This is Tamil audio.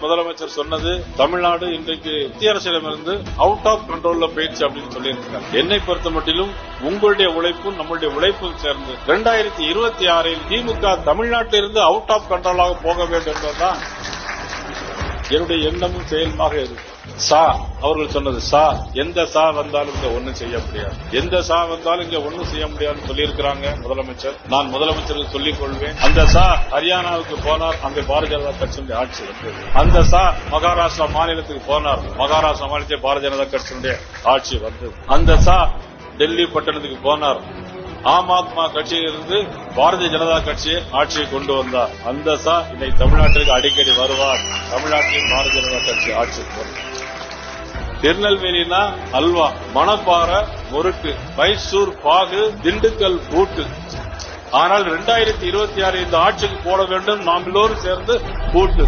முதலமைச்சர் சொன்னது தமிழ்நாடு இன்றைக்கு மத்திய அரசிடமிருந்து அவுட் ஆஃப் கண்ட்ரோல்ல போயிடுச்சு அப்படின்னு சொல்லியிருக்காங்க. என்னை பொறுத்த மட்டிலும் உங்களுடைய உழைப்பும் நம்முடைய உழைப்பும் சேர்ந்து 2026 திமுக தமிழ்நாட்டிலிருந்து அவுட் ஆஃப் கண்ட்ரோலாக போக வேண்டும் என்பதுதான் என்னுடைய எண்ணமும் செயலுமாக இருக்கு. அவர்கள் சொன்னது எந்த வந்தாலும் இங்க ஒன்னும் செய்ய முடியாது, எந்த வந்தாலும் இங்க ஒன்னும் செய்ய முடியாதுன்னு சொல்லியிருக்கிறாங்க முதலமைச்சர். நான் முதலமைச்சருக்கு சொல்லிக் கொள்வேன், அந்த ஹரியானாவுக்கு போனார், அங்கே பாரதிய ஜனதா கட்சியினுடைய ஆட்சி வந்தது. அந்த மகாராஷ்டிரா மாநிலத்துக்கு போனார், மகாராஷ்டிரா மாநிலத்தில் பாரதிய ஜனதா கட்சியினுடைய ஆட்சி வந்தது. அந்த டெல்லி பட்டணத்துக்கு போனார், ஆம் ஆத்மா கட்சியிலிருந்து பாரதிய ஜனதா கட்சியை ஆட்சியை கொண்டு வந்தார். அந்த இன்னைக்கு தமிழ்நாட்டிற்கு அடிக்கடி வருவார், தமிழ்நாட்டில் பாரதிய ஜனதா கட்சி ஆட்சிக்கு வரும். திருநெல்வேலினா அல்வா, மணப்பாறை முறுக்கு, மைசூர் பாகு, திண்டுக்கல் பூட்டு. ஆனால் 2026 இந்த ஆட்சிக்கு போட வேண்டும் நாம் எல்லோரும் சேர்ந்து பூட்டு.